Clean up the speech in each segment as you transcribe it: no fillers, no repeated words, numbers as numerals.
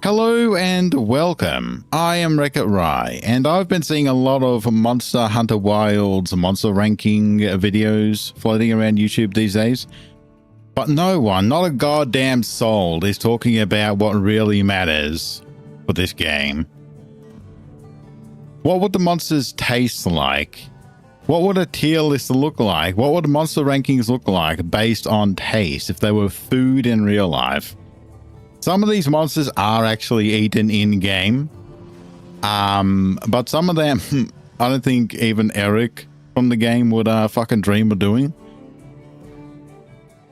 Hello and welcome. I am Wreck-It Rye, and I've been seeing a lot of Monster Hunter Wilds monster ranking videos floating around YouTube these days. But no one, not a goddamn soul, is talking about what really matters for this game. What would the monsters taste like? What would a tier list look like? What would monster rankings look like based on taste if they were food in real life? Some of these monsters are actually eaten in-game, but some of them, I don't think even Eric from the game would fucking dream of doing.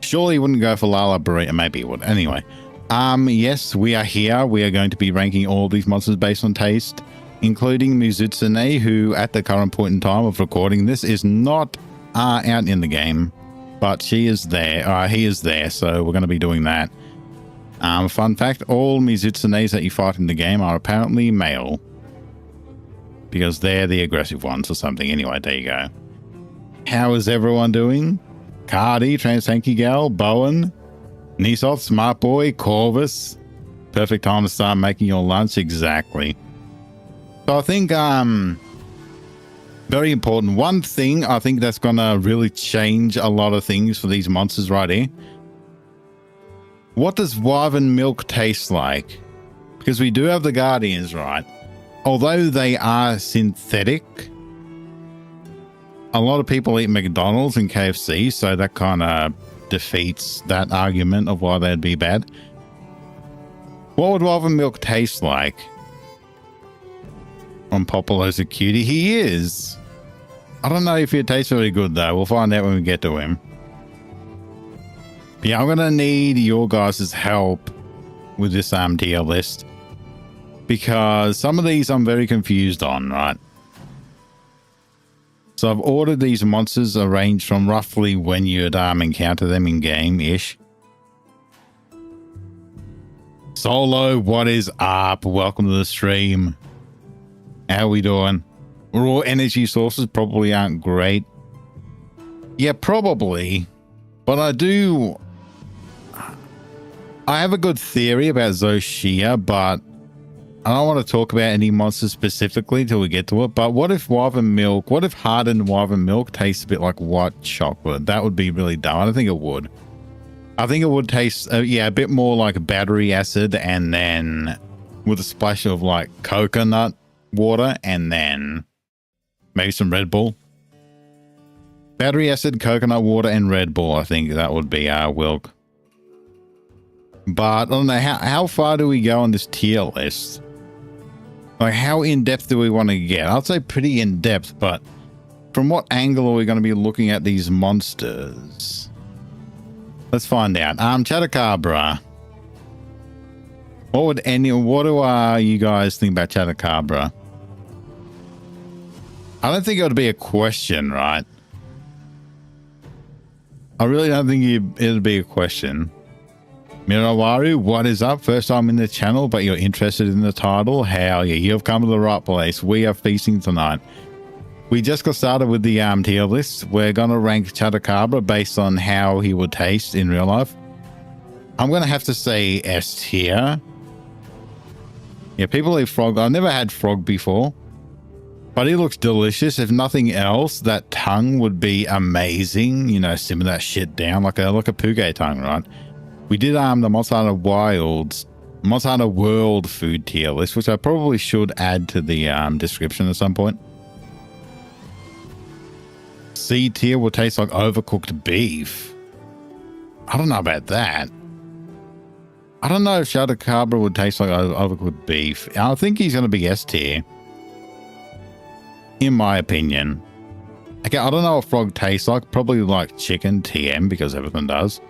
Surely he wouldn't go for Lala Burrito. Maybe he would. Anyway, yes, we are here. We are going to be ranking all these monsters based on taste, including Mizutsune, who at the current point in time of recording this is not out in the game, but she is there. He is there, so we're going to be doing that. Fun fact, all Mizutsunes that you fight in the game are apparently male, because they're the aggressive ones or something. Anyway, there you go. How is everyone doing? Cardi, Transanky Gal, Bowen, Nisoth, Smart Boy, Corvus. Perfect time to start making your lunch. Exactly. So I think, very important. One thing I think that's going to really change a lot of things for these monsters right here. What does Wyvern milk taste like? Because we do have the Guardians, right? Although they are synthetic, a lot of people eat McDonald's and KFC, so that kind of defeats that argument of why they'd be bad. What would Wyvern milk taste like? On Popolo's a cutie. He is. I don't know if it tastes very good, though. We'll find out when we get to him. Yeah, I'm going to need your guys' help with this tier list, because some of these I'm very confused on, right? So I've ordered these monsters arranged from roughly when you'd encounter them in game-ish. Solo, what is up? Welcome to the stream. How are we doing? Raw energy sources probably aren't great. Yeah, probably. But I have a good theory about Zoshia, but I don't want to talk about any monsters specifically till we get to it. But what if hardened Wyvern milk tastes a bit like white chocolate? That would be really dumb. I don't think it would. I think it would taste, a bit more like battery acid, and then with a splash of like coconut water, and then maybe some Red Bull. Battery acid, coconut water, and Red Bull. I think that would be Wilk. But I don't know, how far do we go on this tier list? Like, how in-depth do we want to get? I'd say pretty in-depth, but from what angle are we going to be looking at these monsters? Let's find out. Chatacabra. What do you guys think about Chatacabra? I don't think it would be a question, right? I really don't think it'd be a question. Mirawaru, what is up? First time in the channel, but you're interested in the title? Hell yeah, you've come to the right place. We are feasting tonight. We just got started with the tier list. We're going to rank Chatacabra based on how he would taste in real life. I'm going to have to say S tier. Yeah, people eat frog. I've never had frog before, but he looks delicious. If nothing else, that tongue would be amazing. You know, simmer that shit down like a puge tongue, right? We did the Monster Hunter World food tier list, which I probably should add to the description at some point. C tier will taste like overcooked beef. I don't know about that. I don't know if Chatacabra would taste like overcooked beef. I think he's going to be S tier, in my opinion. Okay, I don't know what frog tastes like. Probably like chicken, TM, because everything does.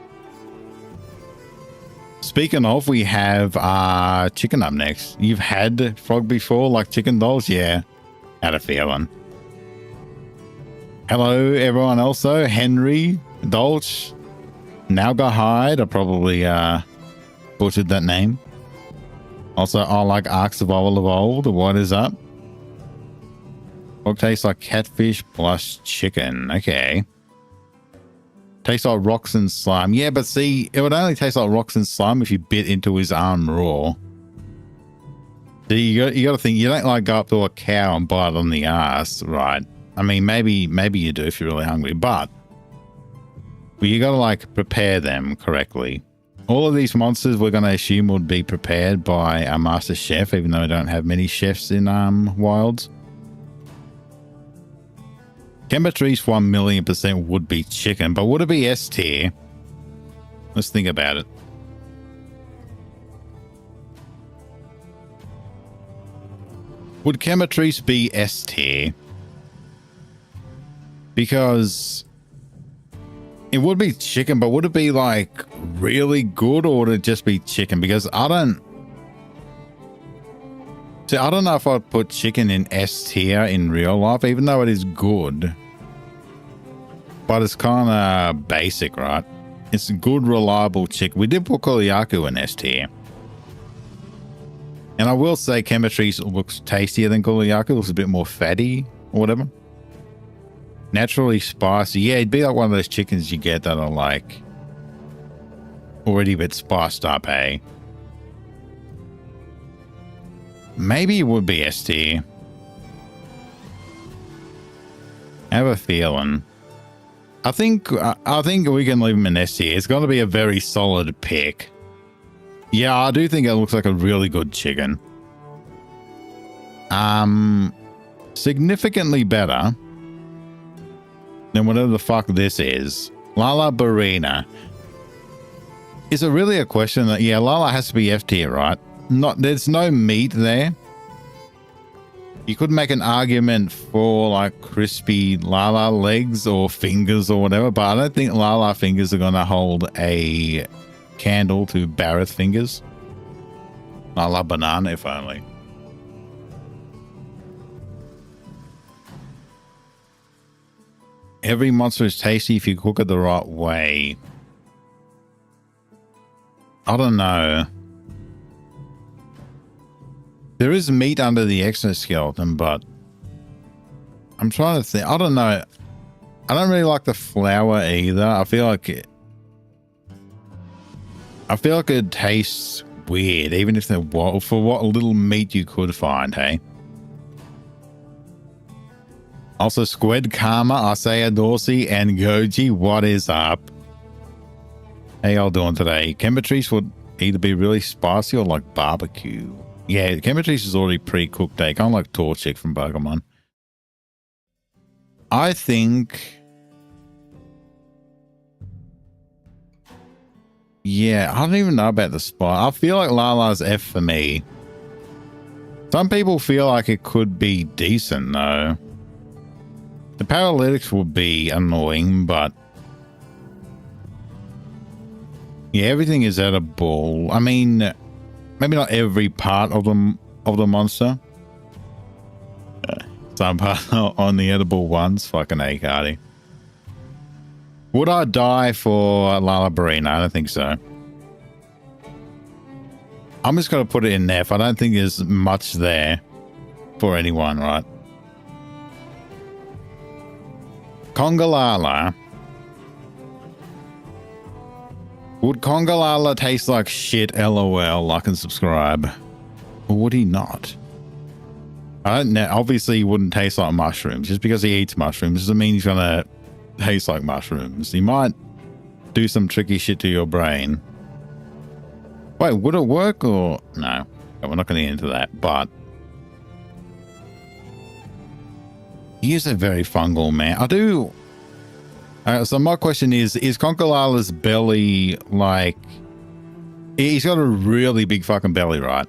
Speaking of, we have chicken up next. You've had frog before, like chicken dolls? Yeah, had a feeling. Hello, everyone else though. Henry, Dolch, Nalga Hyde. I probably butchered that name. Also, I like Ark Survival Evolved. What is up? Frog tastes like catfish plus chicken. Okay. Tastes like rocks and slime. Yeah, but see, it would only taste like rocks and slime if you bit into his arm raw. So you got to think, you don't like go up to a cow and bite on the ass, right? I mean, maybe you do if you're really hungry, but you got to like prepare them correctly. All of these monsters we're going to assume would be prepared by a master chef, even though we don't have many chefs in wilds. Chemistry's 1,000,000% would be chicken, but would it be S tier? Let's think about it. Would Chematrice be S tier? Because it would be chicken, but would it be like really good, or would it just be chicken? Because I don't know if I'd put chicken in S tier in real life, even though it is good. But it's kind of basic, right? It's good, reliable chicken. We did put Koliaku in S tier. And I will say chemistry looks tastier than Koliaku. It looks a bit more fatty or whatever. Naturally spicy. Yeah, it'd be like one of those chickens you get that are like already a bit spiced up, hey? Maybe it would be S tier. I have a feeling. I think we can leave him in S tier. It's going to be a very solid pick. Yeah, I do think it looks like a really good chicken. Significantly better than whatever the fuck this is. Lala Barina. Is it really a question that, yeah, Lala has to be F tier, right? There's no meat there. You could make an argument for like crispy Lala legs or fingers or whatever, but I don't think Lala fingers are going to hold a candle to Barrett fingers. Lala banana, if only. Every monster is tasty if you cook it the right way. I don't know. There is meat under the exoskeleton, but I'm trying to think. I don't know. I don't really like the flour either. I feel like it tastes weird, even if there was, for what little meat you could find, hey? Also, Squid, Karma, Asaya, Dorsey, and Goji, what is up? How y'all doing today? Chematrice would either be really spicy or like barbecue. Yeah, Chematrice is already pre-cooked, kind of like Torchic from Pokemon. I think... yeah, I don't even know about the spot. I feel like Lala's F for me. Some people feel like it could be decent, though. The paralytics would be annoying, but... yeah, everything is edible. I mean, maybe not every part of the monster. Some part on the edible ones. Fucking A, Cardi. Would I die for Lala Barina? I don't think so. I'm just going to put it in F. I don't think there's much there for anyone, right? Congalala. Would Congalala taste like shit? LOL. Like and subscribe. Or would he not? I don't know. Obviously, he wouldn't taste like mushrooms. Just because he eats mushrooms doesn't mean he's going to taste like mushrooms. He might do some tricky shit to your brain. Wait, would it work or... no, we're not going to get into that, but... he is a very fungal man. I do... so my question is Congalala's belly like... he's got a really big fucking belly, right?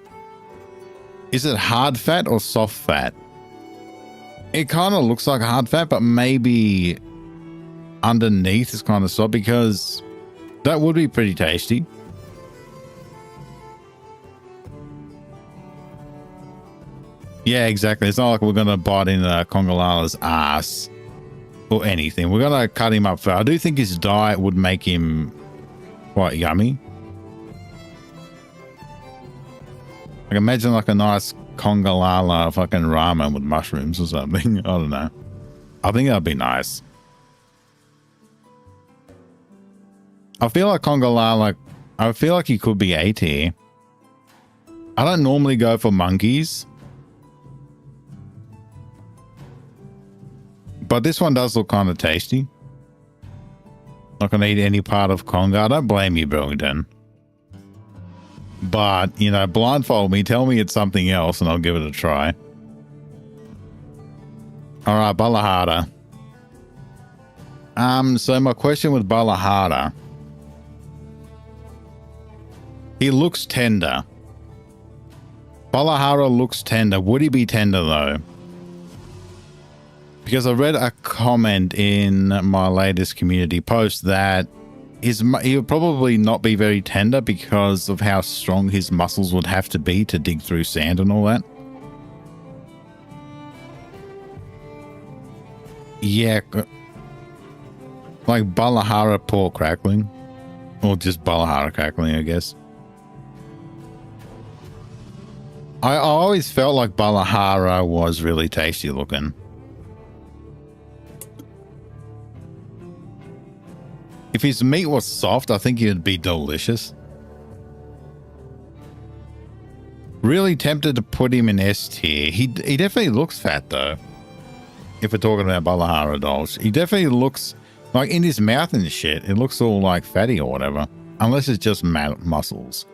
Is it hard fat or soft fat? It kind of looks like hard fat, but maybe underneath is kind of soft, because that would be pretty tasty. Yeah, exactly. It's not like we're going to bite into Congalala's ass or anything. We're going to cut him up. I do think his diet would make him quite yummy. Like, imagine like a nice Congalala fucking ramen with mushrooms or something. I don't know. I think that'd be nice. I feel like Congalala, I feel like he could be A tier. I don't normally go for monkeys, but this one does look kind of tasty. Not gonna eat any part of Conga. I don't blame you, Burlington. But, you know, blindfold me, tell me it's something else, and I'll give it a try. All right, Balahada. So my question with Balahada. He looks tender. Balahada looks tender. Would he be tender, though? Because I read a comment in my latest community post that he would probably not be very tender because of how strong his muscles would have to be to dig through sand and all that. Yeah, like Balahara pork crackling, or just Balahara crackling, I guess. I always felt like Balahara was really tasty looking. If his meat was soft, I think he'd be delicious. Really tempted to put him in S tier. He definitely looks fat though. If we're talking about Balahara dolls, he definitely looks like in his mouth and shit. It looks all like fatty or whatever, unless it's just muscles.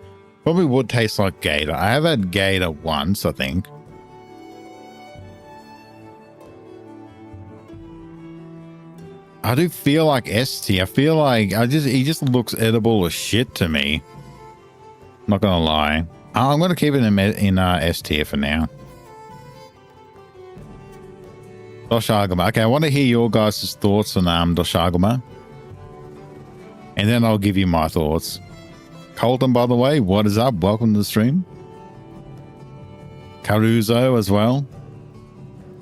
Probably would taste like gator. I have had gator once, I think. I do feel like S tier. I feel like he just looks edible as shit to me. Not gonna lie. I'm gonna keep it in S tier for now. Doshaguma. Okay, I want to hear your guys' thoughts on Doshaguma. And then I'll give you my thoughts. Colton, by the way, what is up? Welcome to the stream. Caruso as well.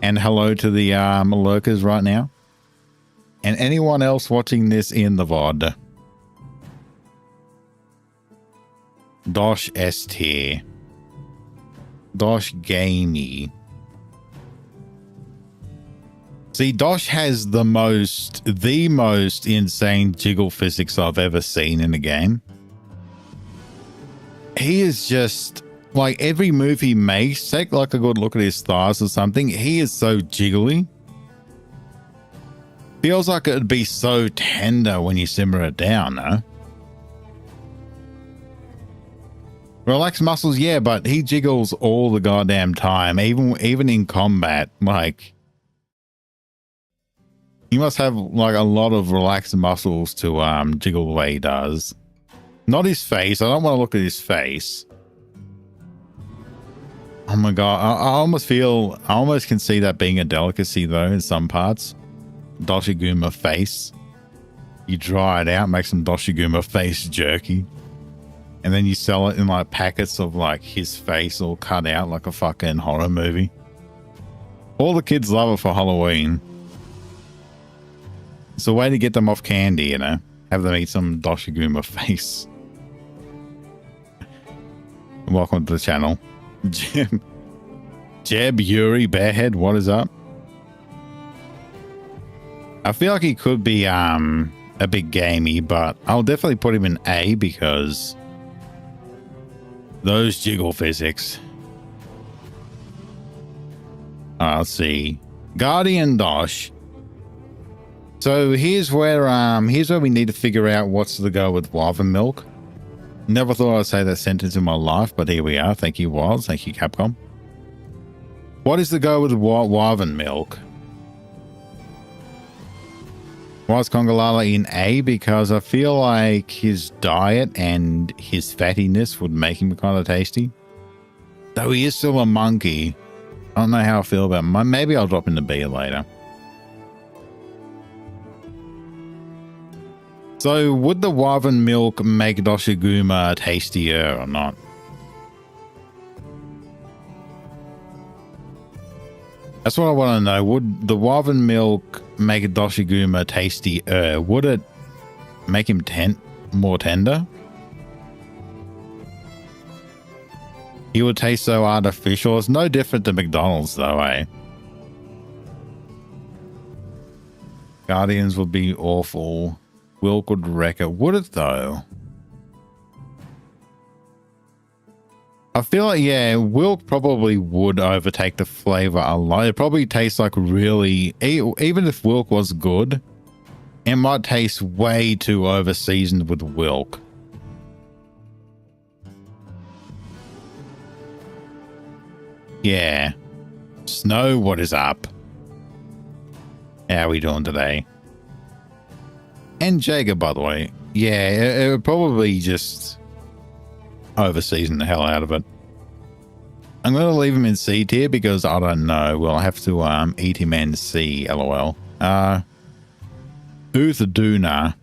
And hello to the lurkers right now. And anyone else watching this in the VOD. Dosh S tier. Dosh Gamey. See, Dosh has the most insane jiggle physics I've ever seen in a game. He is just, like, every move he makes, take like a good look at his thighs or something, he is so jiggly. Feels like it'd be so tender when you simmer it down, no? Relaxed muscles, yeah, but he jiggles all the goddamn time, even in combat. Like, he must have like a lot of relaxed muscles to jiggle the way he does. Not his face. I don't want to look at his face. Oh my god, I almost can see that being a delicacy though in some parts. Doshiguma face. You dry it out, make some Doshiguma face jerky. And then you sell it in like packets of like his face all cut out like a fucking horror movie. All the kids love it for Halloween. It's a way to get them off candy, you know? Have them eat some Doshiguma face. Welcome to the channel. Jeb, Yuri, Bearhead, what is up? I feel like he could be a bit gamey, but I'll definitely put him in A because those jiggle physics. Let's see. Guardian Dosh. So here's where we need to figure out what's the go with Wyvern Milk. Never thought I'd say that sentence in my life, but here we are. Thank you, Wilds. Thank you, Capcom. What is the go with Wyvern Milk? Why is Congalala in A? Because I feel like his diet and his fattiness would make him kind of tasty. Though he is still a monkey. I don't know how I feel about him. Maybe I'll drop into B later. So, would the Wyvern Milk make Doshiguma tastier or not? That's what I want to know. Would the Wyvern Milk make Doshiguma tastier? Would it make him more tender? He would taste so artificial. It's no different to McDonald's though, eh? Guardians would be awful. Wilk would wreck it. Would it though? I feel like, yeah, Wilk probably would overtake the flavor a lot. It probably tastes like really, even if Wilk was good, it might taste way too over seasoned with Wilk. Yeah. Snow, what is up? How are we doing today? And Jager, by the way. Yeah, it would probably just over-season the hell out of it. I'm going to leave him in C tier because I don't know. We'll have to eat him in C, lol. Uthaduna.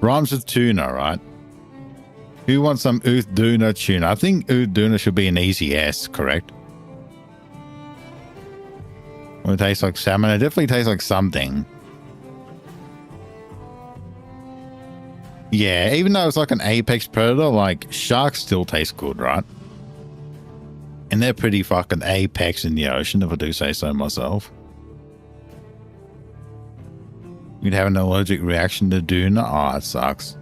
Rhymes with tuna, right? Who wants some Uthaduna tuna? I think Uthaduna should be an easy S, correct? Well, it tastes like salmon. It definitely tastes like something. Yeah, even though it's like an apex predator, like sharks still taste good, right? And they're pretty fucking apex in the ocean, if I do say so myself. You'd have an allergic reaction to tuna? Oh, it sucks.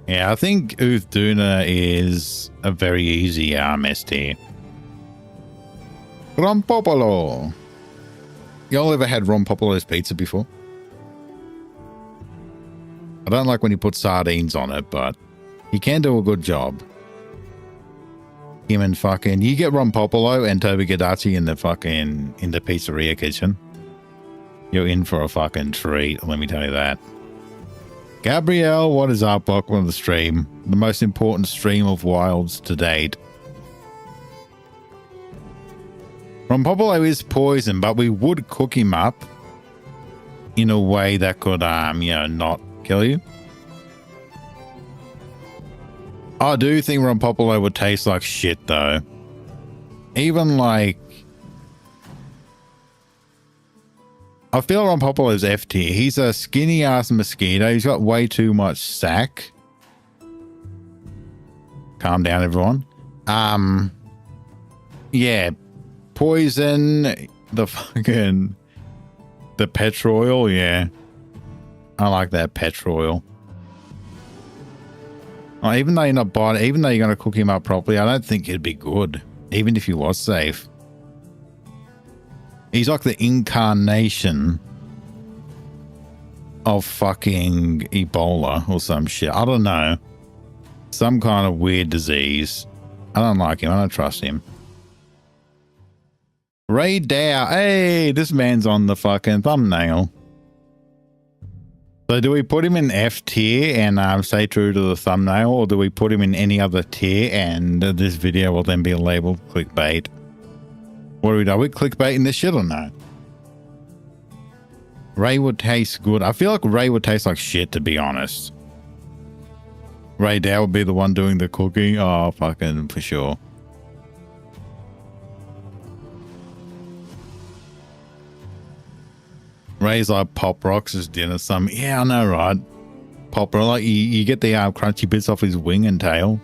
Yeah, I think Uthaduna is a very easy S tier. Rompopolo. Y'all ever had Rompopolo's pizza before? I don't like when you put sardines on it, but he can do a good job. Him and fucking, you get Ron Popolo and Toby Gadachi in the pizzeria kitchen. You're in for a fucking treat, let me tell you that. Gabrielle, what is up? Welcome to the stream. The most important stream of wilds to date. Ron Popolo is poison, but we would cook him up in a way that could, not kill you. I do think Ron Popolo would taste like shit, though. Even like, I feel Ron Popolo's F tier. He's a skinny ass mosquito. He's got way too much sack. Calm down, everyone. Yeah, poison, the petrol, yeah. I like that petrol. Oh, even though you're not buying, even though you're going to cook him up properly, I don't think it'd be good, even if he was safe. He's like the incarnation of fucking Ebola or some shit. I don't know. Some kind of weird disease. I don't like him. I don't trust him. Ray Dow. Hey, this man's on the fucking thumbnail. So do we put him in F tier and stay true to the thumbnail, or do we put him in any other tier and this video will then be labeled clickbait? What do we do? Are we clickbaiting this shit or no? Ray would taste good. I feel like Ray would taste like shit, to be honest. Ray Dow would be the one doing the cooking. Oh, fucking for sure. Ray's like Pop Rocks as dinner. Yeah, I know, right? Pop Rock, like you get the crunchy bits off his wing and tail.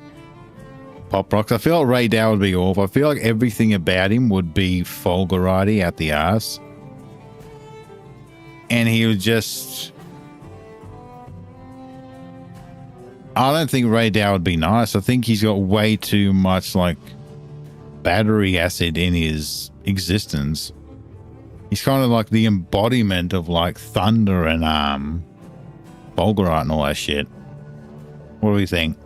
Pop Rocks. I feel like Ray Dow would be off. I feel like everything about him would be vulgarity at the ass. And he would just... I don't think Ray Dow would be nice. I think he's got way too much like battery acid in his existence. He's kind of like the embodiment of like thunder and Bulgarite and all that shit. What do we think?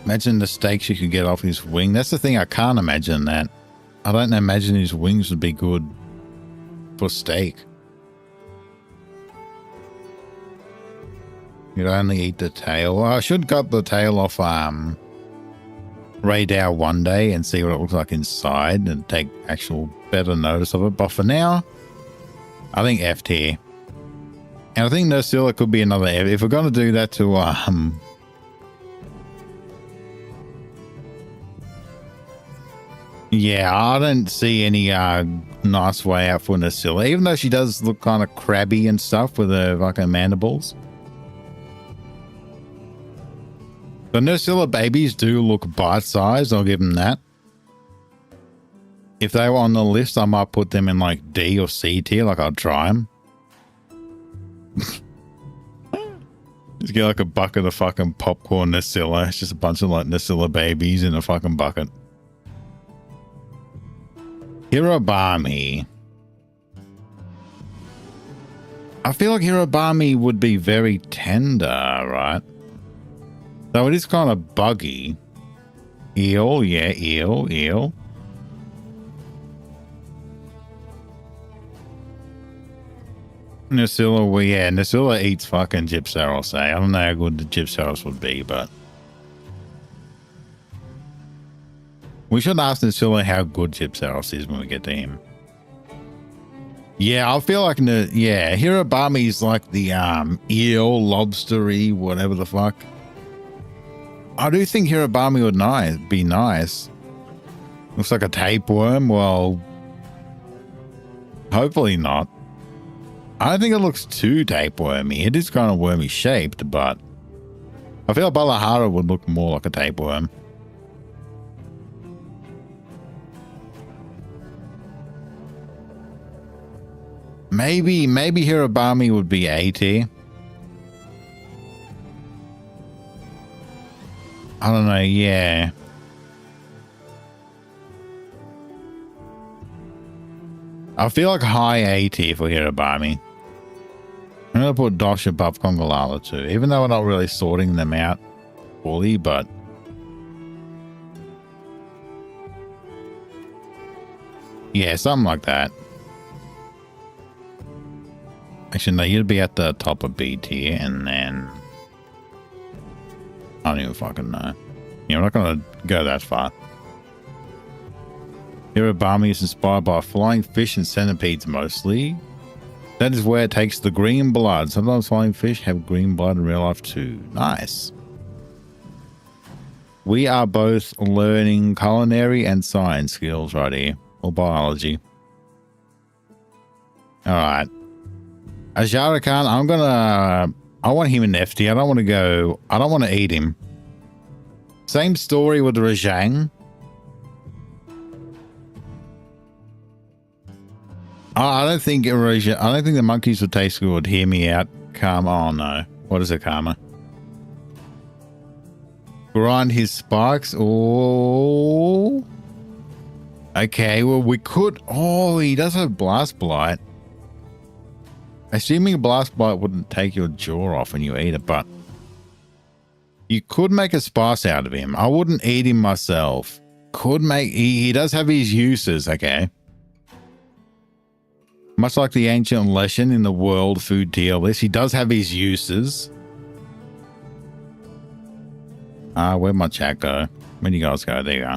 Imagine the steaks you could get off his wing. That's the thing, I can't imagine that. I don't imagine his wings would be good for steak. You'd only eat the tail. Well, I should cut the tail off Ray Dow one day and see what it looks like inside and take actual better notice of it. But for now, I think F tier. And I think Nursilla could be another F. If we're going to do that to yeah, I don't see any nice way out for Nursilla, even though she does look kind of crabby and stuff with her fucking mandibles. The Nursilla babies do look bite-sized, I'll give them that. If they were on the list, I might put them in like D or C tier. Like I'll try them. Just get like a bucket of fucking popcorn Nutella. It's just a bunch of like Nutella babies in a fucking bucket. Hirobami. I feel like Hirobami would be very tender, right? Though it is kind of buggy. Eel, yeah, eel. Nutella, well, yeah, Nutella eats fucking Gypsaros, eh? I don't know how good the Gypsaros would be, but... we should ask Nutella how good Gypsaros is when we get to him. Yeah, I feel like, yeah, Hirobami's like the eel, lobstery, whatever the fuck. I do think Hirobami would be nice. Looks like a tapeworm. Well, hopefully not. I don't think it looks too tapewormy. It is kind of wormy shaped, but I feel Balahara would look more like a tapeworm. Maybe Hirobami would be A tier. I don't know, yeah. I feel like high A tier for Hirobami. I'm going to put Dosh above Kongolala too, even though we're not really sorting them out fully, but... yeah, something like that. Actually, no, you'd be at the top of B tier, and then... I don't even fucking know. Yeah, we're not going to go that far. Hirobami is inspired by flying fish and centipedes mostly. That is where it takes the green blood. Sometimes flying fish have green blood in real life too. Nice. We are both learning culinary and science skills right here. Or biology. Alright. Ajara Khan, I want him in F tier. I don't want to eat him. Same story with Rajang. I don't think the monkeys would taste good. Hear me out, Karma. Oh no. What is it, Karma? Grind his spikes. Oh. Okay, well we could. Oh, he does have Blast Blight. Assuming Blast Blight wouldn't take your jaw off when you eat it, but you could make a spice out of him. I wouldn't eat him myself. He does have his uses, okay? Much like the ancient lesson in the world food tier list, he does have his uses. Where'd my chat go? Where'd you guys go? There you go.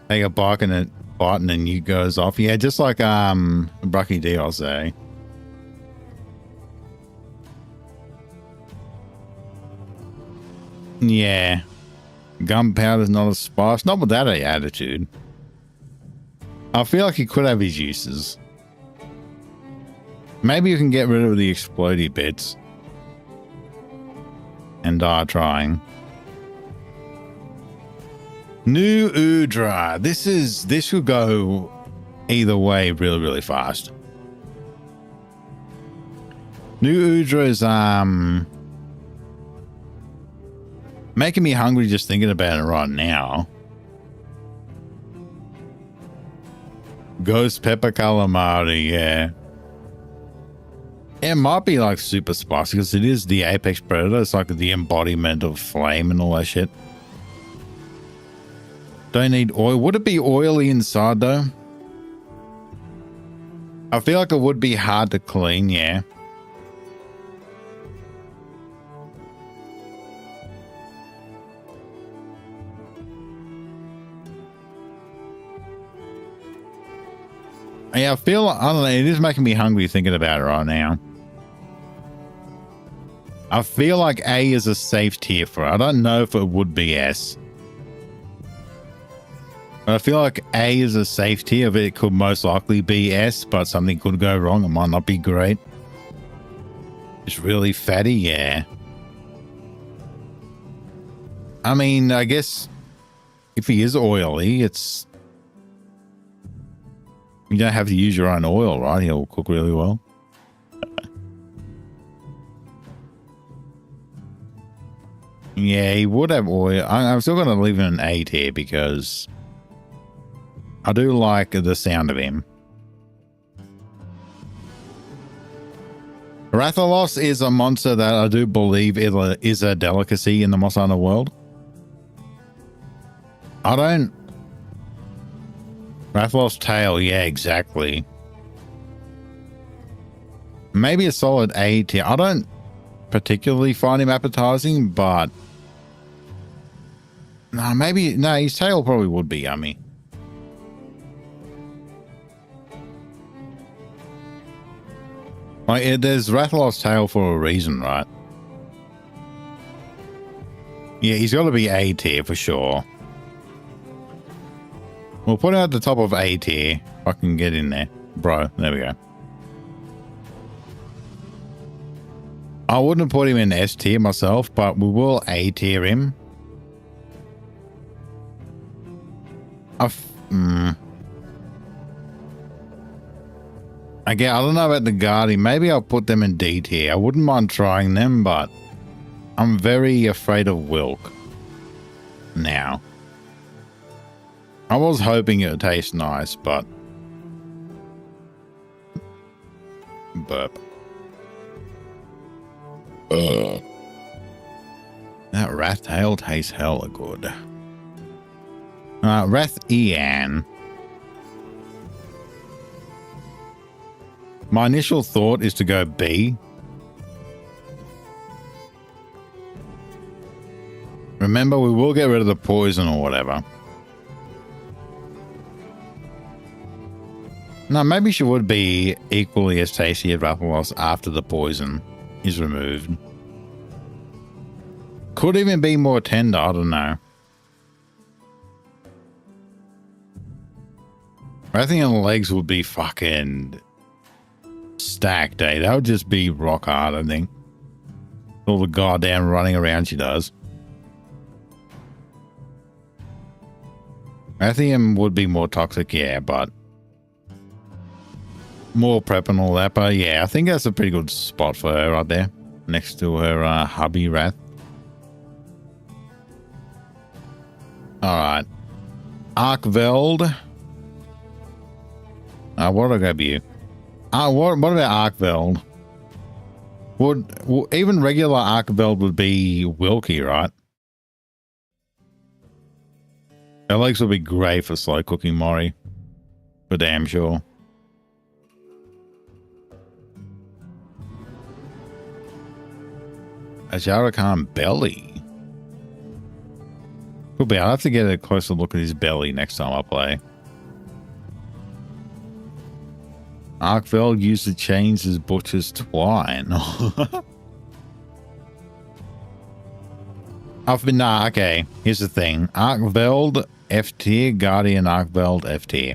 They go barking at button and you goes off. Yeah, just like Brucky D, I'll say. Yeah. Gunpowder's not a spice. Not with that attitude. I feel like he could have his uses. Maybe you can get rid of the explodey bits. And die trying. New Udra. This could go either way really, really fast. New Udra is making me hungry just thinking about it right now. Ghost pepper calamari, yeah. It might be like super spicy because it is the apex predator. It's like the embodiment of flame and all that shit. Don't need oil. Would it be oily inside though? I feel like it would be hard to clean, yeah. Yeah, I don't know, it is making me hungry thinking about it right now. I feel like A is a safe tier for it. I don't know if it would be S. But I feel like A is a safe tier. It could most likely be S, but something could go wrong. It might not be great. It's really fatty, yeah. I mean, I guess if he is oily, it's You don't have to use your own oil, right? He'll cook really well. Yeah, he would have oil. I'm still going to leave him an A tier because I do like the sound of him. Rathalos is a monster that I do believe is a delicacy in the Monster Hunter world. I don't... Rathalos tail, yeah, exactly. Maybe a solid A tier. I don't particularly find him appetizing, but... No, maybe... No, his tail probably would be yummy. Like, there's Rathalos tail for a reason, right? Yeah, he's got to be A tier for sure. We'll put him at the top of A tier. If I can get in there. Bro, there we go. I wouldn't put him in S tier myself, but we will A tier him. Again, I don't know about the Guardian. Maybe I'll put them in D tier. I wouldn't mind trying them, but I'm very afraid of Wilk now. I was hoping it would taste nice, but... Burp. That rat tail tastes hella good. Wrath Ian. My initial thought is to go B. Remember, we will get rid of the poison or whatever. No, maybe she would be equally as tasty as Rathalos after the poison is removed. Could even be more tender, I don't know. I think the legs would be fucking stacked, eh? That would just be rock hard, I think. All the goddamn running around she does. Athium would be more toxic, yeah, but more prep and all that. But yeah, I think that's a pretty good spot for her right there, next to her hubby Wrath. Alright. Arkveld. What did I go you? What about Arkveld? Would even regular Arkveld would be Wilkie, right? Her legs would be great for slow cooking Mori. For damn sure. Ajarakan belly. Could be. I'll have to get a closer look at his belly next time I play. Arkveld used to change his butcher's twine. Okay. Here's the thing. Arkveld F tier, Guardian Arkveld F tier.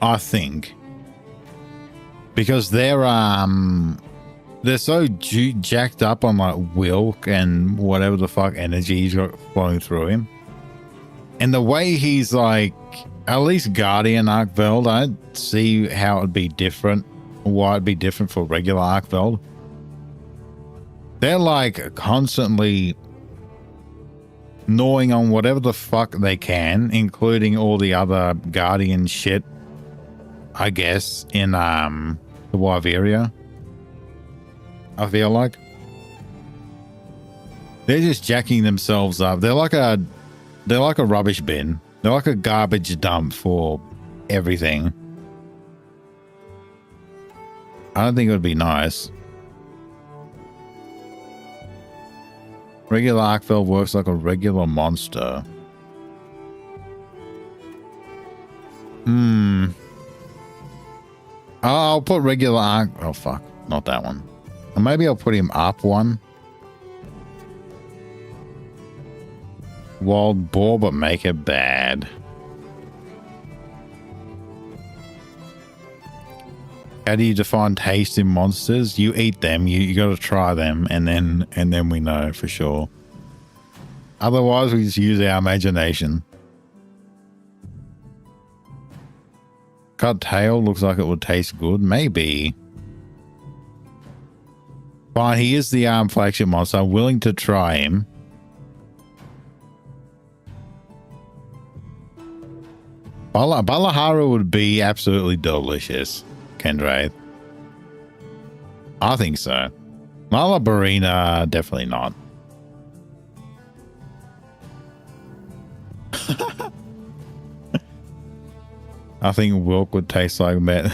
I think. Because they're so jacked up on like Wilk and whatever the fuck energy he's got flowing through him. And the way he's like, at least Guardian Arkveld, I don't see how it'd be different, why it'd be different for regular Arkveld. They're like constantly gnawing on whatever the fuck they can, including all the other Guardian shit, I guess, in the Wyveria. I feel like they're just jacking themselves up. They're like a rubbish bin. They're like a garbage dump for everything. I don't think it would be nice. Regular Arkveld works like a regular monster. I'll put regular Ark. Oh fuck, not that one. Or maybe I'll put him up one. Wild boar, but make it bad. How do you define taste in monsters? You eat them, you got to try them, and then we know for sure. Otherwise, we just use our imagination. Cut tail looks like it would taste good. Maybe. Fine, he is the flagship monster. I'm willing to try him. Balahara would be absolutely delicious, Kendraith. I think so. Malabarina, definitely not. I think Wilk would taste like met.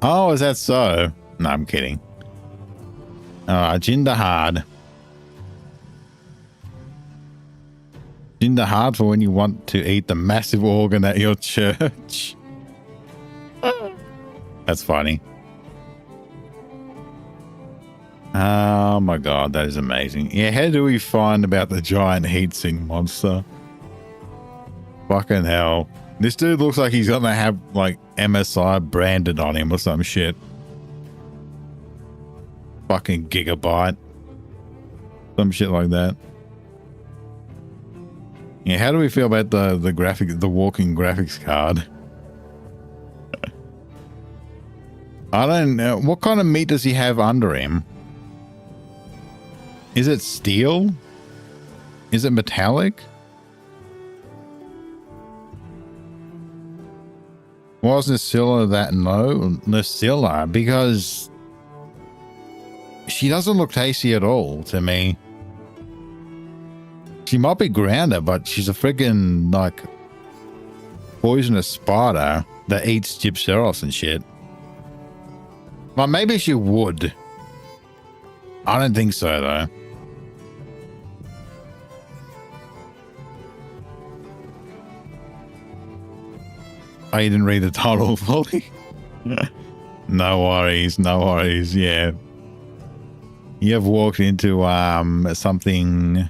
Oh, is that so? No, I'm kidding. Jinderhard. Jinderhard for when you want to eat the massive organ at your church. That's funny. Oh my god, that is amazing. Yeah, how do we find about the giant heatsink monster? Fucking hell. This dude looks like he's gonna have like MSI branded on him or some shit. Fucking gigabyte. Some shit like that. Yeah, how do we feel about the walking graphics card? I don't know. What kind of meat does he have under him? Is it steel? Is it metallic? Was Nasilla that? No, Nasilla, because she doesn't look tasty at all to me. She might be grounded, but she's a freaking like poisonous spider that eats Gypceros and shit. Well, maybe she would. I don't think so though. Oh, you didn't read the title fully? No worries, no worries, yeah. You have walked into something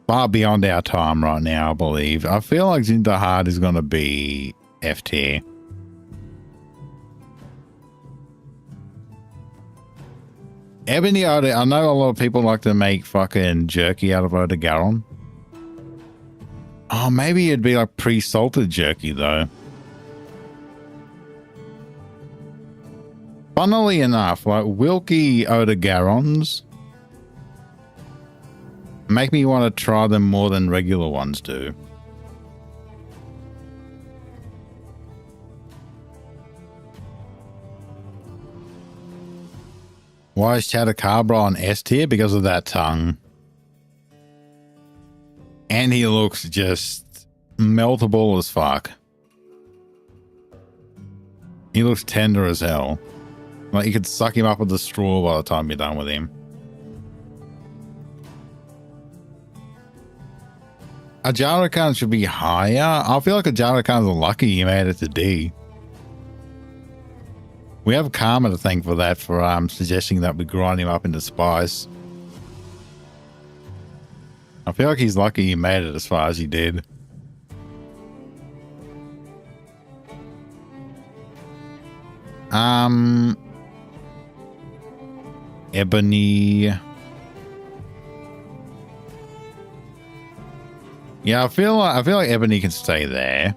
far beyond our time right now, I believe. I feel like Jinderhard is going to be F tier. Ebony Oda, I know a lot of people like to make fucking jerky out of Odogaron. Oh, maybe it'd be like pre-salted jerky though. Funnily enough, like Wilkie Odogarons make me want to try them more than regular ones do. Why is Chatacabra on S tier? Because of that tongue. And he looks just meltable as fuck. He looks tender as hell. Like you could suck him up with a straw by the time you're done with him. A Jarakan should be higher. I feel like a Jarakan's lucky you made it to D. We have Karma to thank for that, for suggesting that we grind him up into spice. I feel like he's lucky he made it as far as he did. Ebony. Yeah, I feel like Ebony can stay there.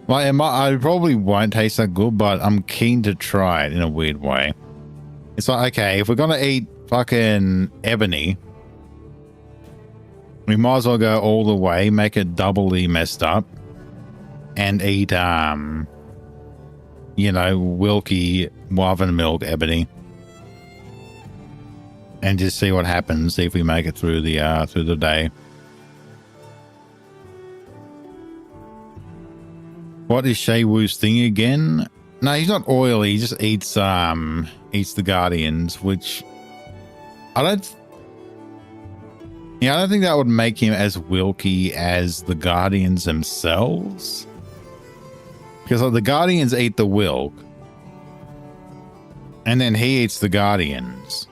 Like, I probably won't taste that good, but I'm keen to try it in a weird way. It's like, okay, if we're gonna eat fucking Ebony, we might as well go all the way, make it doubly messed up, and eat, you know, Wilkie Wyvern Milk Ebony, and just see what happens. See if we make it through the day. What is Shay Wu's thing again? No, he's not oily. He just eats the Guardians, which I don't think that would make him as Wilkie as the Guardians themselves. Because like, the Guardians eat the Wilk, and then he eats the Guardians.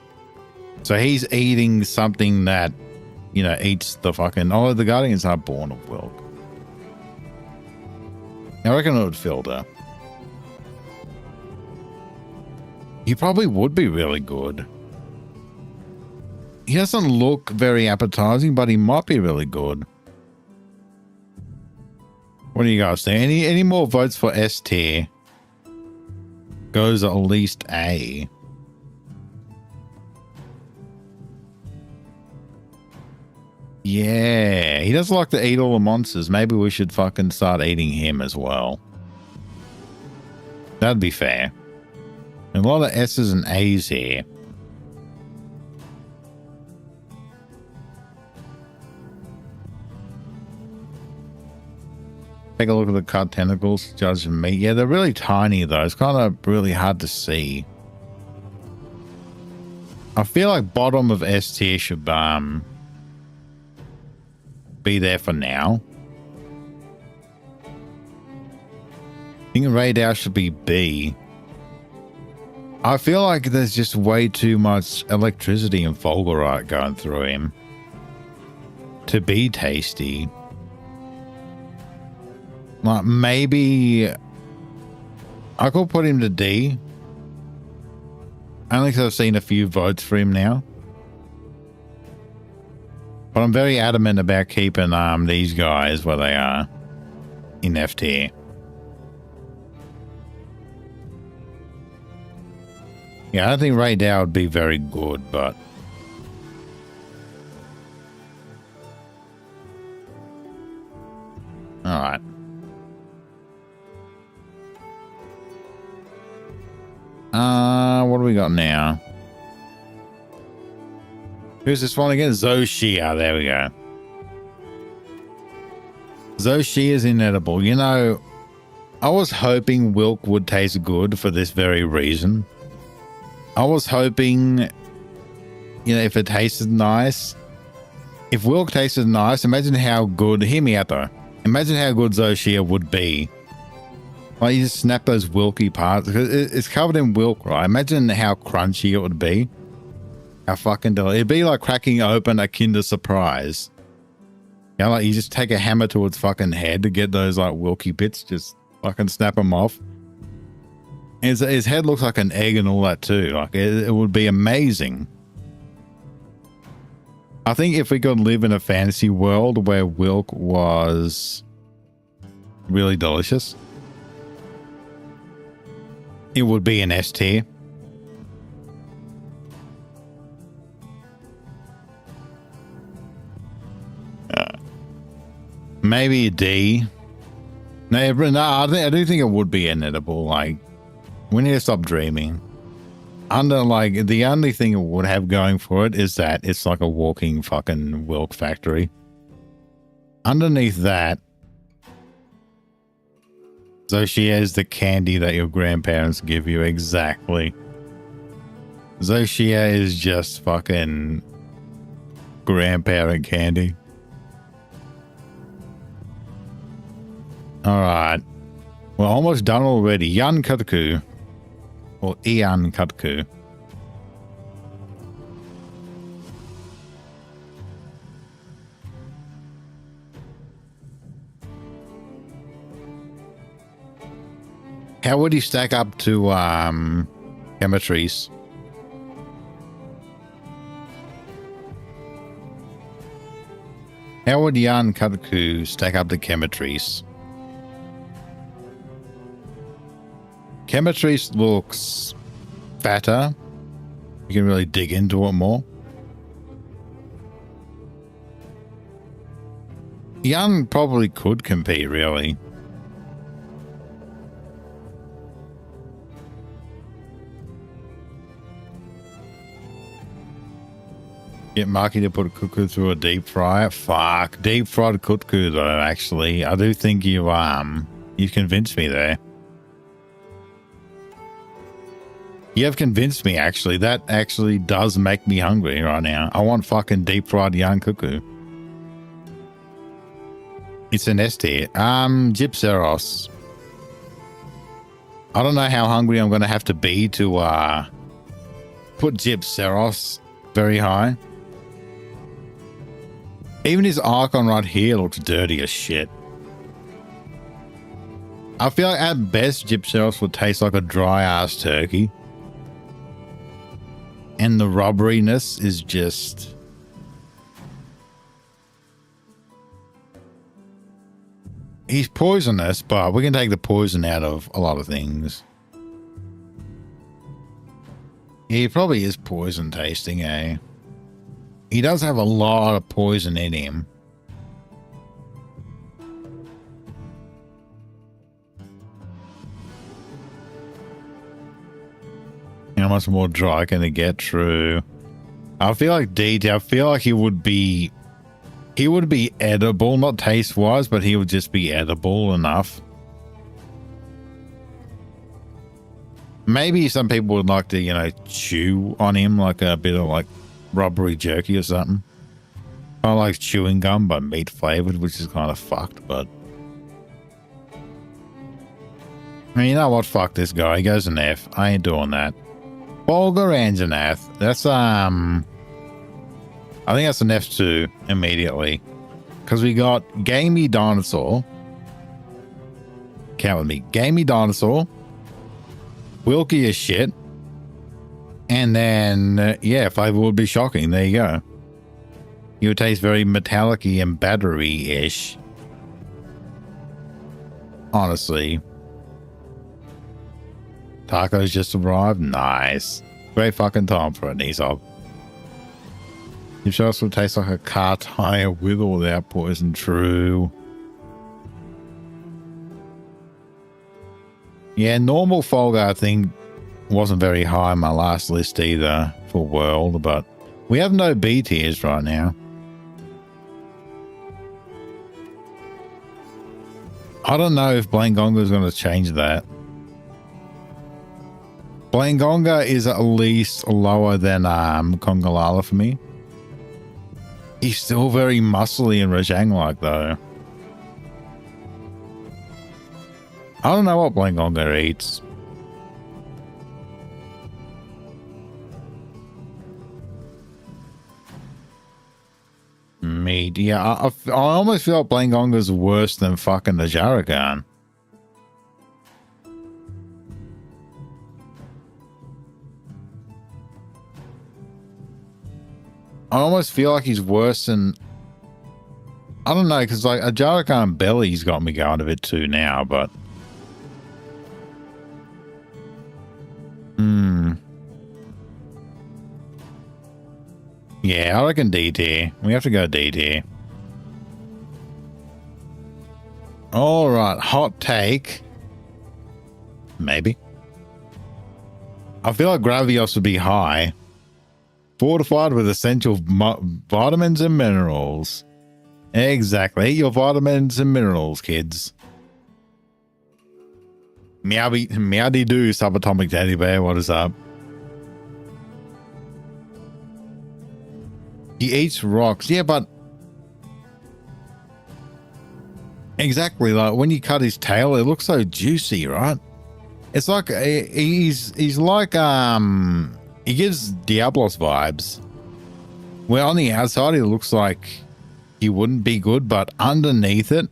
So he's eating something that, you know, eats the fucking... Oh, the Guardians are born of Wilk. I reckon it would filter. He probably would be really good. He doesn't look very appetizing, but he might be really good. What do you guys think? Any more votes for S tier? Goes at least A. Yeah, he does like to eat all the monsters. Maybe we should fucking start eating him as well. That'd be fair. A lot of S's and A's here. Take a look at the cut tentacles, judge me. Yeah, they're really tiny though. It's kind of really hard to see. I feel like bottom of S tier should be there for now. I think radar should be B. I feel like there's just way too much electricity and fulgurite going through him to be tasty. Like maybe I could put him to D. Only because I've seen a few votes for him now. But I'm very adamant about keeping these guys where they are in F tier. Yeah, I don't think radar would be very good, but alright. What do we got now? Who's this one again? Zoshia. There we go. Zoshia is inedible. You know, I was hoping Wilk would taste good for this very reason. I was hoping, you know, if it tasted nice. If Wilk tasted nice, imagine how good, hear me out though. Imagine how good Zoshia would be. Like you just snap those wilky parts. It's covered in Wilk, right? Imagine how crunchy it would be. How fucking delicious. It'd be like cracking open a Kinder Surprise. You know, like you just take a hammer to its fucking head to get those like wilky bits. Just fucking snap them off. His head looks like an egg and all that too. Like it would be amazing. I think if we could live in a fantasy world where Wilk was really delicious, it would be an S tier. Maybe a D. No, I do think it would be inedible. Like, we need to stop dreaming. Like, the only thing it would have going for it is that it's like a walking fucking Wilk factory. Underneath that, Zoshia is the candy that your grandparents give you. Exactly. Zoshia is just fucking grandparent candy. Alright. We're almost done already. Yan Kutku. Or Ian Kutku. How would he stack up to Chemistries? How would Yan Kutku stack up to Chemistries? Chemistries looks fatter. You can really dig into it more. Yan probably could compete, really. Get Marky to put a cuckoo through a deep fryer. Fuck. Deep fried cuckoo though, actually. I do think you convinced me there. You have convinced me, actually. That actually does make me hungry right now. I want fucking deep fried young cuckoo. It's an S tier. Gypseros. I don't know how hungry I'm going to have to be to put Gypseros very high. Even his icon right here looks dirty as shit. I feel like at best Gypseros would taste like a dry ass turkey. And the rubberiness is just... He's poisonous, but we can take the poison out of a lot of things. Yeah, he probably is poison tasting, eh? He does have a lot of poison in him. How much more dry can it get? True. I feel like DT, I feel like he would be edible, not taste wise, but he would just be edible enough. Maybe some people would like to, you know, chew on him like a bit of like rubbery jerky or something. Kind of like chewing gum, but meat flavored, which is kind of fucked, but I mean, you know what? Fuck this guy. He goes an F. I ain't doing that. Bolgaran's an F. That's, I think that's an F2 immediately. Because we got Gamey Dinosaur. Count with me. Gamey Dinosaur. Wilky as shit. And then, yeah, flavor would be shocking. There you go. You would taste very metallic-y and battery-ish. Honestly. Tacos just arrived. Nice. Great fucking time for a Nisop. Your shots will taste like a car tire with or without poison. True. Yeah, normal Folga, I think, wasn't very high on my last list either for World, but we have no B tiers right now. I don't know if Blangonga is going to change that. Blangonga is at least lower than Kongalala for me. He's still very muscly and Rajang-like though. I don't know what Blangonga eats. Meat. Yeah, I almost feel like Blangonga's worse than fucking the Jarakan. I almost feel like he's worse than... I don't know, because like a Jarakan belly's got me going a bit too now, but... Yeah, I reckon D tier. We have to go D tier. Alright, hot take. Maybe. I feel like Gravios would be high. Fortified with essential vitamins and minerals. Exactly. Eat your vitamins and minerals, kids. Meowdy doo, subatomic teddy bear. What is up? He eats rocks. Yeah, but... Exactly. Like, when you cut his tail, it looks so juicy, right? It's like... He's like, he gives Diablos vibes. Where on the outside, he looks like he wouldn't be good, but underneath it,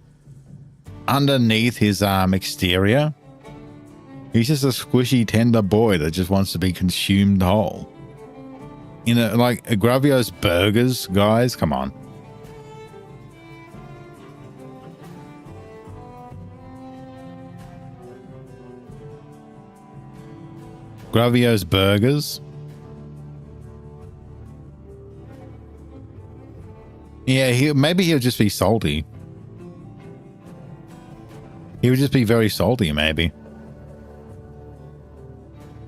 underneath his exterior, he's just a squishy, tender boy that just wants to be consumed whole. You know, like Gravio's burgers, guys, come on. Gravio's burgers. Yeah, maybe he'll just be salty. He would just be very salty, maybe.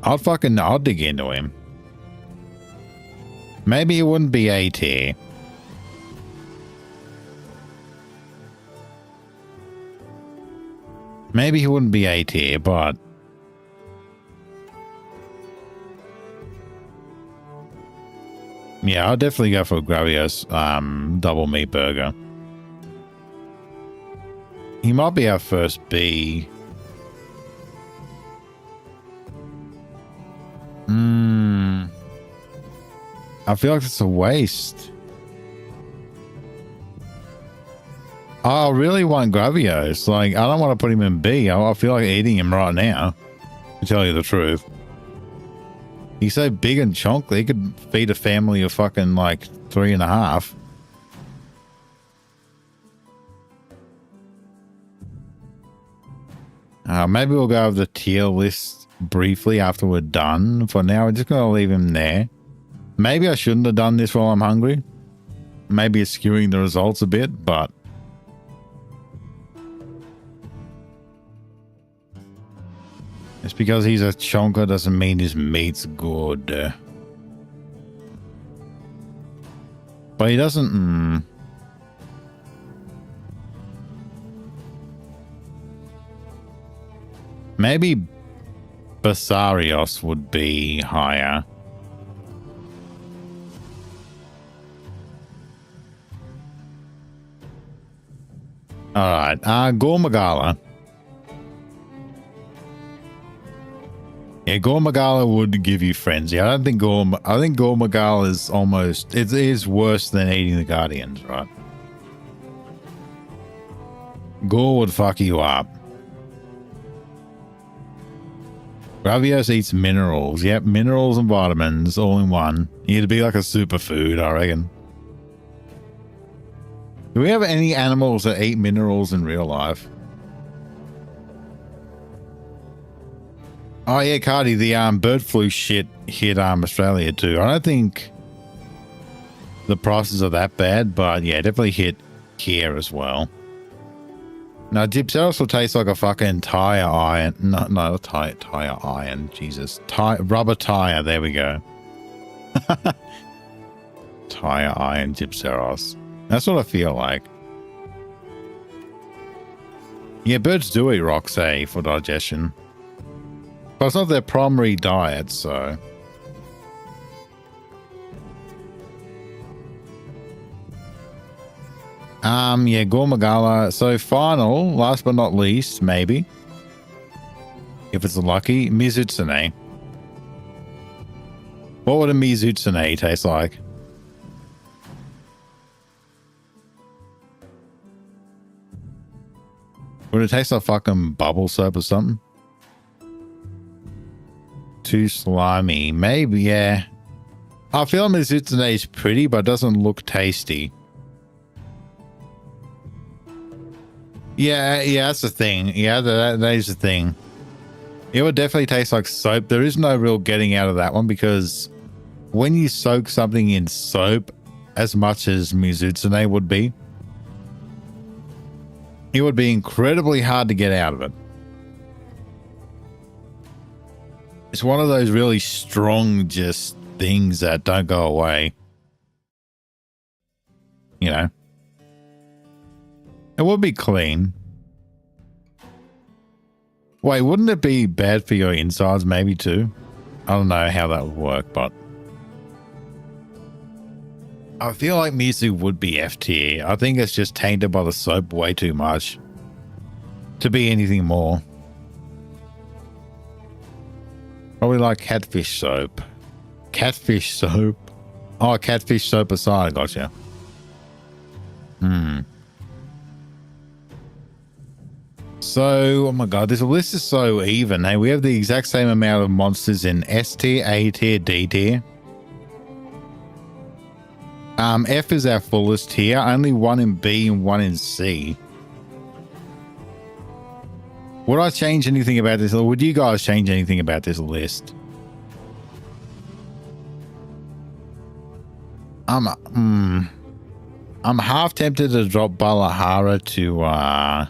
I'll dig into him. Maybe he wouldn't be A tier. Maybe he wouldn't be A tier, but... Yeah, I'll definitely go for Gravio's double meat burger. He might be our first B. I feel like it's a waste. I really want Gravios. Like, I don't want to put him in B. I feel like eating him right now, to tell you the truth. He's so big and chunky, he could feed a family of fucking like 3.5. Maybe we'll go over the tier list briefly after we're done. For now, we're just going to leave him there. Maybe I shouldn't have done this while I'm hungry. Maybe it's skewing the results a bit, but... It's because he's a chonker doesn't mean his meat's good. But he doesn't... Maybe Basarios would be higher. Alright, Gormagala. Yeah, Gormagala would give you frenzy. I think Gormagala is almost... It is worse than eating the Guardians, right? Gore would fuck you up. Gravios eats minerals. Yep, minerals and vitamins all in one. He'd be like a superfood, I reckon. Do we have any animals that eat minerals in real life? Oh yeah, Cardi, the bird flu shit hit Australia too. I don't think the prices are that bad, but yeah, definitely hit here as well. Now, Gypseros will taste like a fucking tire iron. No, tire iron. Jesus. Rubber tire. There we go. Tire iron Gypseros. That's what I feel like. Yeah, birds do eat rocks, eh, for digestion. But it's not their primary diet, so... Yeah, Gormagala. So final, last but not least, maybe. If it's lucky, Mizutsune. What would a Mizutsune taste like? Would it taste like fucking bubble soap or something? Too slimy. Maybe, yeah. I feel Mizutsune is pretty, but doesn't look tasty. Yeah, that's the thing. Yeah, that is the thing. It would definitely taste like soap. There is no real getting out of that one because when you soak something in soap, as much as Mizutsune would be, it would be incredibly hard to get out of it. It's one of those really strong just things that don't go away. You know? It would be clean. Wait, wouldn't it be bad for your insides maybe too? I don't know how that would work, but... I feel like Mizu would be F tier. I think it's just tainted by the soap way too much to be anything more. Probably like catfish soap. Catfish soap? Oh, catfish soap aside, gotcha. So, oh my god, this list is so even. Hey, we have the exact same amount of monsters in S tier, A tier, D tier. F is our fullest tier. Only one in B and one in C. Would I change anything about this? Or would you guys change anything about this list? I'm half tempted to drop Balahara to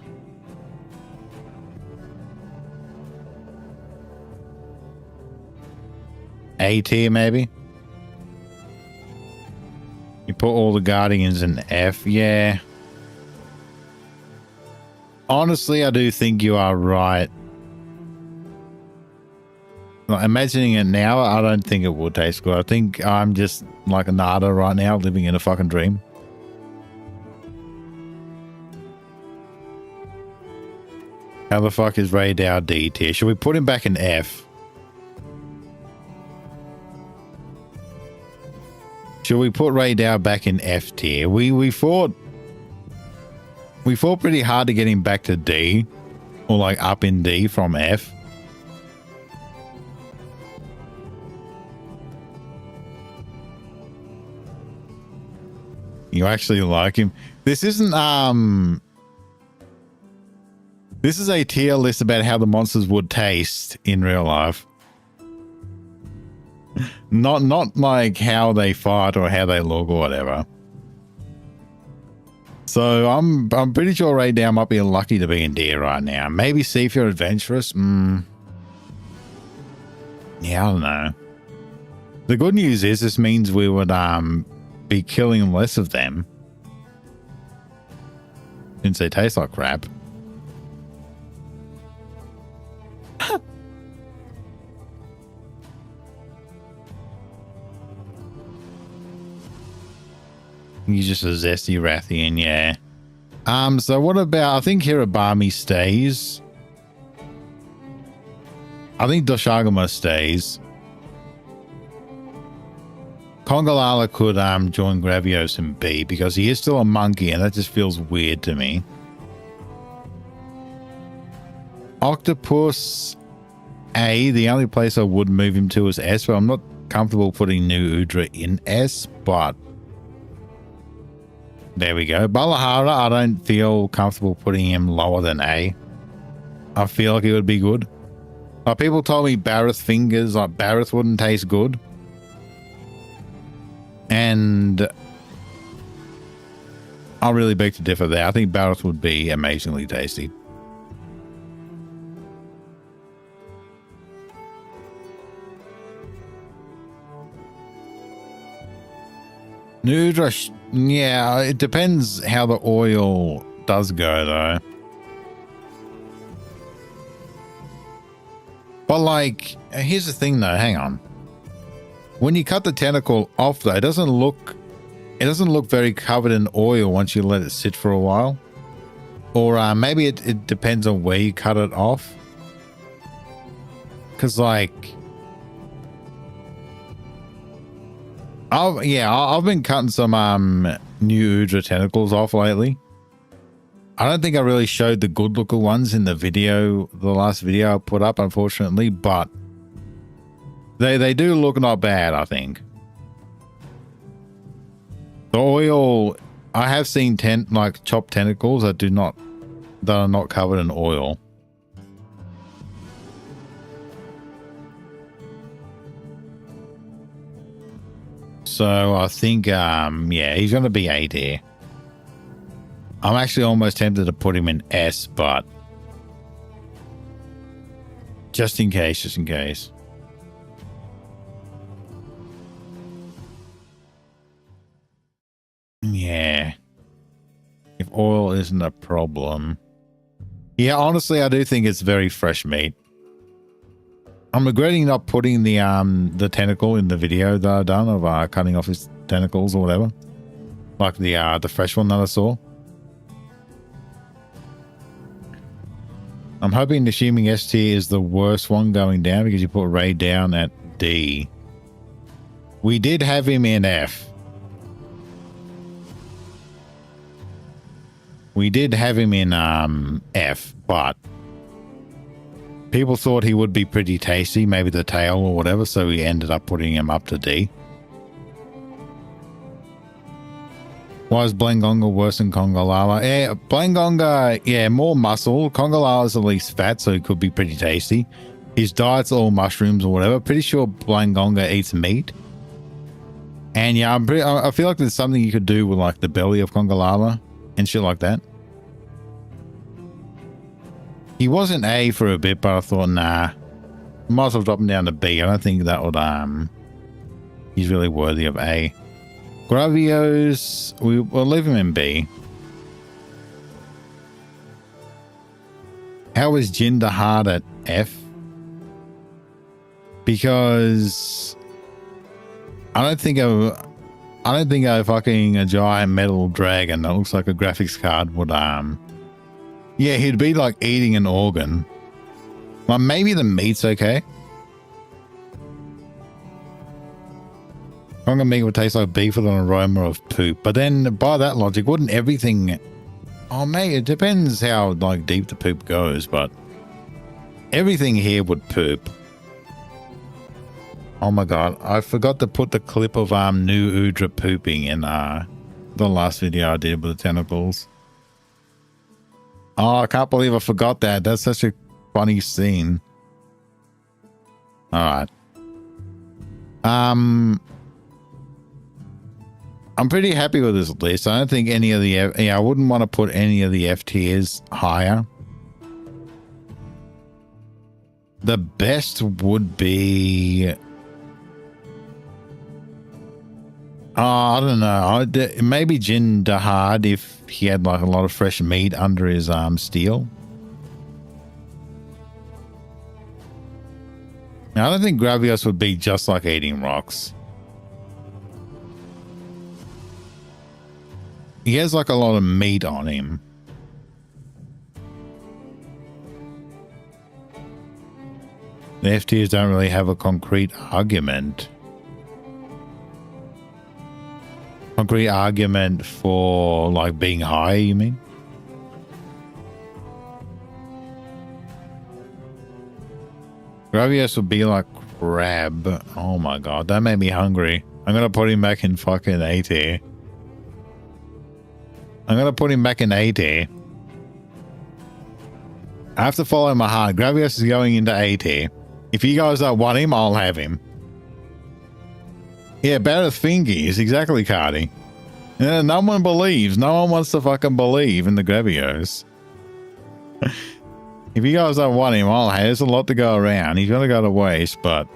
A tier maybe. You put all the Guardians in F, yeah. Honestly, I do think you are right. Like, imagining it now, I don't think it would taste good. I think I'm just like a nada right now, living in a fucking dream. How the fuck is Ray Dow D tier? Should we put him back in F? Should we put Ray Dow back in F tier? We fought pretty hard to get him back to D, or like up in D from F. You actually like him? This isn't This is a tier list about how the monsters would taste in real life. Not like how they fight or how they look or whatever. So I'm pretty sure Ray Down might be lucky to be in deer right now. Maybe see if you're adventurous. Yeah, I don't know. The good news is this means we would be killing less of them. Since they taste like crap. He's just a zesty Rathian, yeah. So what about, I think Hirabami stays. I think Doshagama stays. Kongalala could join Gravios and B because he is still a monkey and that just feels weird to me. Octopus A, the only place I would move him to is S, but I'm not comfortable putting New Udra in S, but there we go. Balahara, I don't feel comfortable putting him lower than A. I feel like he would be good. People told me Barreth fingers, like Barreth wouldn't taste good. And I'll really beg to differ there. I think Barreth would be amazingly tasty. Nudra, yeah, it depends how the oil does go though. But like, here's the thing though, hang on. When you cut the tentacle off though, it doesn't look very covered in oil once you let it sit for a while. Or maybe it depends on where you cut it off. Cause like, I've been cutting some new Udra tentacles off lately. I don't think I really showed the good looking ones in the video, the last video I put up, unfortunately, but they do look not bad, I think. The oil, I have seen chopped tentacles that are not covered in oil. So I think, yeah, he's going to be A tier. I'm actually almost tempted to put him in S, but just in case. Yeah. If oil isn't a problem. Yeah, honestly, I do think it's very fresh meat. I'm regretting not putting the tentacle in the video that I've done of cutting off his tentacles or whatever. Like the fresh one that I saw. I'm hoping assuming S tier is the worst one going down because you put Ray down at D. We did have him in F. We did have him in F, but people thought he would be pretty tasty, maybe the tail or whatever, so we ended up putting him up to D. Why is Blangonga worse than Kongalala? Yeah, Blangonga, yeah, more muscle. Kongalala's at least fat, so it could be pretty tasty. His diet's all mushrooms or whatever. Pretty sure Blangonga eats meat. And yeah, I feel like there's something you could do with like the belly of Kongalala and shit like that. He was in A for a bit, but I thought, nah, might as well drop him down to B. I don't think that would, he's really worthy of A. Gravios, we'll leave him in B. How is Jinder hard at F? Because I don't think a fucking giant metal dragon that looks like a graphics card would yeah, he'd be like eating an organ. Well, maybe the meat's okay. Conga meat would taste like beef with an aroma of poop. But then by that logic, wouldn't everything... Oh, mate, it depends how like deep the poop goes, but everything here would poop. Oh my god, I forgot to put the clip of new Udra pooping in the last video I did with the tentacles. Oh, I can't believe I forgot that. That's such a funny scene. All right. I'm pretty happy with this list. I don't think any of the I wouldn't want to put any of the F tiers higher. The best would be I don't know. Maybe Jin Dahad if he had like a lot of fresh meat under his steel. Now, I don't think Gravios would be just like eating rocks. He has like a lot of meat on him. The FTs don't really have a concrete argument. Concrete argument for like being high, you mean? Gravios would be like crab. Oh my god, that made me hungry. I'm gonna put him back in fucking 80. I'm gonna put him back in 80. I have to follow my heart. Gravios is going into 80. If you guys don't want him, I'll have him. Yeah, better thingies. Exactly, Cardi. Yeah, no one believes. No one wants to fucking believe in the Gravios. If you guys don't want him, I'll have. There's a lot to go around. He's gonna go to waste, but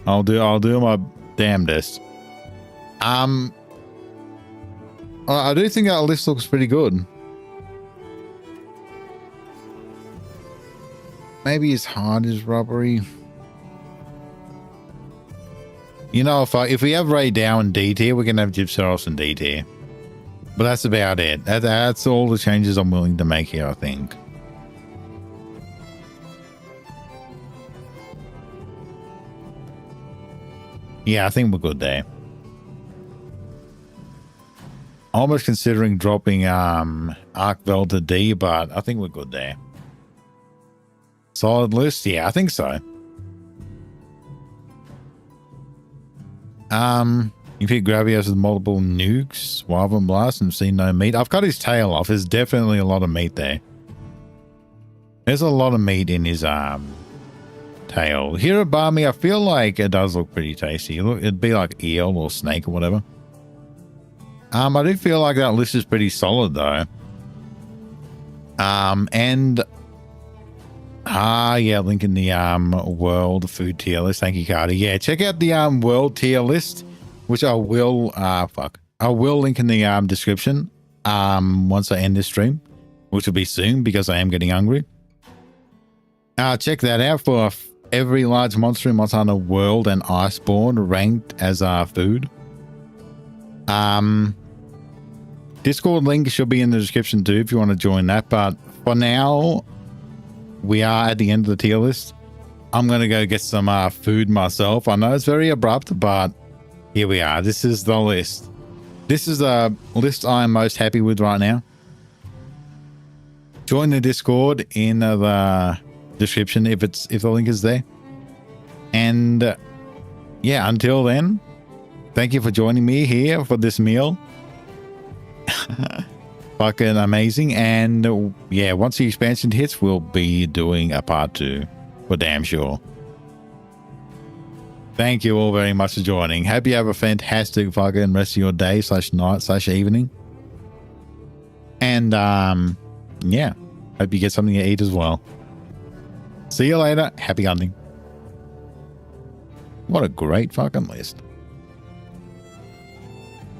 I'll do my damnedest. I do think our list looks pretty good. Maybe as hard as robbery. You know, if we have Ray Dow in D tier, we can have Gypsaros in D tier. But that's about it. That's all the changes I'm willing to make here, I think. Yeah, I think we're good there. Almost considering dropping Arkvel to D, but I think we're good there. Solid list? Yeah, I think so. You pick Gravios with multiple nukes, Wyvern Blast, and seen no meat. I've cut his tail off. There's definitely a lot of meat there. There's a lot of meat in his tail. Hirabami, I feel like it does look pretty tasty. It'd be like eel or snake or whatever. I do feel like that list is pretty solid though. Yeah, link in the world food tier list. Thank you, Cardi. Yeah, check out the world tier list, which I will link in the description once I end this stream, which will be soon because I am getting hungry. Check that out for every large monster in Monster Hunter World and Iceborne ranked as food. Discord link should be in the description too if you want to join that, but for now we are at the end of the tier list. I'm gonna go get some food myself. I know it's very abrupt, but here we are. This is the list. This is the list I'm most happy with right now. Join the Discord in the description if the link is there. And yeah, until then, thank you for joining me here for this meal. Fucking amazing. And yeah, once the expansion hits, we'll be doing a part 2 for damn sure. Thank you all very much for joining. Hope you have a fantastic fucking rest of your day / night / evening. And yeah, hope you get something to eat as well. See you later. Happy hunting. What a great fucking list.